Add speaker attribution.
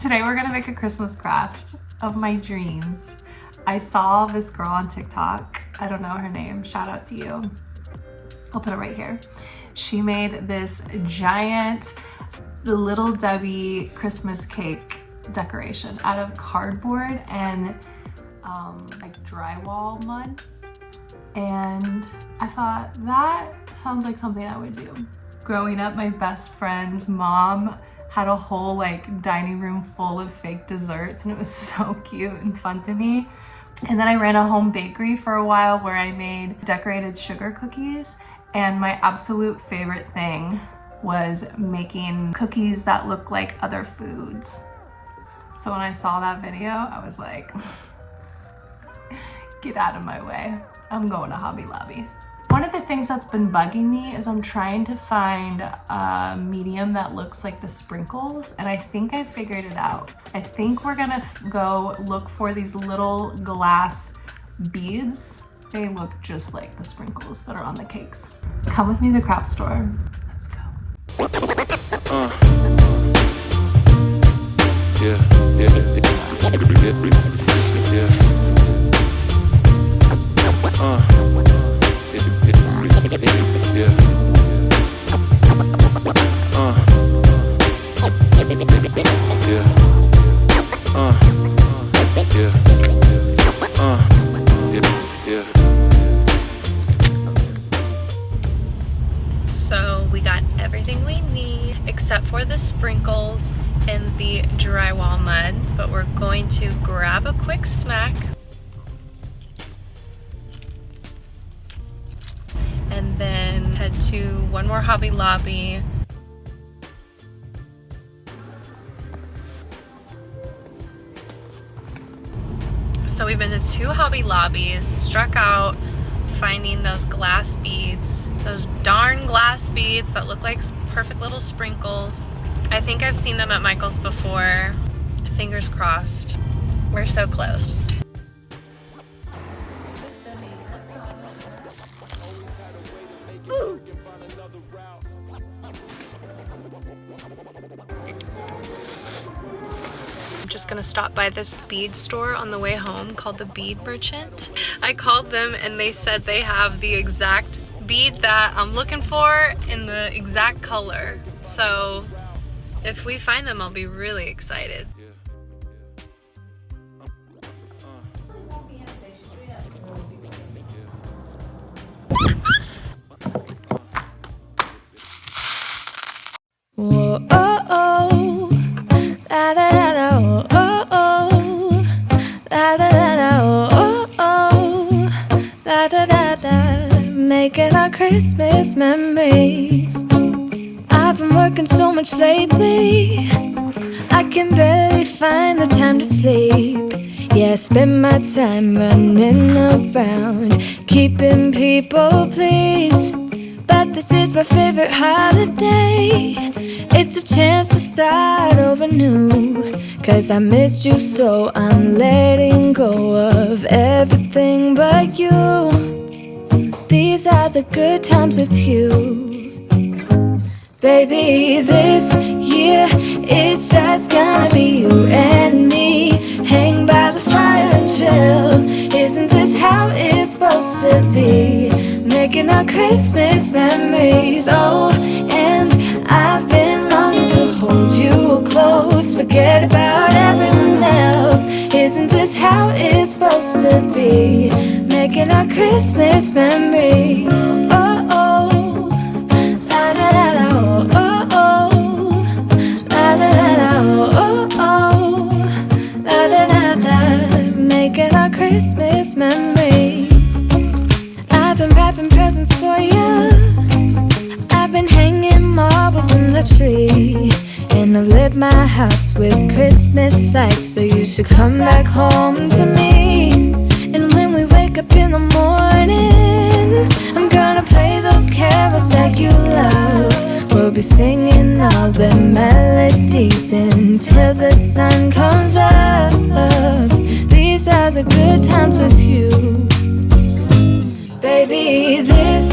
Speaker 1: Today we're gonna make a Christmas craft of my dreams. I saw this girl on TikTok. I don't know her name. Shout out to you. I'll put it right here. She made this giant Little Debbie Christmas cake decoration out of cardboard and like drywall mud. And I thought that sounds like something I would do. Growing up, my best friend's mom had a whole like dining room full of fake desserts, and it was so cute and fun to me. And then I ran a home bakery for a while where I made decorated sugar cookies, and my absolute favorite thing was making cookies that look like other foods. So when I saw that video, I was like, get out of my way. I'm going to Hobby Lobby. One of the things that's been bugging me is I'm trying to find a medium that looks like the sprinkles, and I think I figured it out. I think we're gonna go look for these little glass beads. They look just like the sprinkles that are on the cakes. Come with me to the craft store. Let's go. So we got everything we need except for the sprinkles and the drywall mud, but we're going to grab a quick snack and then head to one more Hobby Lobby. So we've been to 2 Hobby Lobbies, struck out finding those glass beads, those darn glass beads that look like perfect little sprinkles. I think I've seen them at Michael's before. Fingers crossed. We're so close. Ooh. I'm just gonna stop by this bead store on the way home called the Bead Merchant. I called them and they said they have the exact bead that I'm looking for in the exact color. So if we find them, I'll be really excited.
Speaker 2: Whoa, oh, oh, la da da da, oh, oh, la da da da, oh, oh, la da da da, making our Christmas memories. I've been working so much lately, I can barely find the time to sleep. Yeah, I spend my time running around, keeping people pleased. But this is my favorite holiday. It's a chance to start over new. 'Cause I missed you, so I'm letting go of everything but you. These are the good times with you. Baby, this year it's just gonna be you and me. Hang by the fire and chill. Isn't this how it's supposed to be? Making our Christmas memories. Oh, and I've been longing to hold you close. Forget about everyone else. Isn't this how it's supposed to be? Making our Christmas memories. Oh, oh, la da da da, oh, oh, la da da da, oh, oh, la da da da. Making our Christmas memories. I've been wrapping presents for you. I've been hanging marbles in the tree, and I've lit my house with Christmas lights. So you should come back home to me. And when we wake up in the morning, I'm gonna play those carols that you love. We'll be singing all the melodies until the sun comes up. These are the good times with you. Baby, this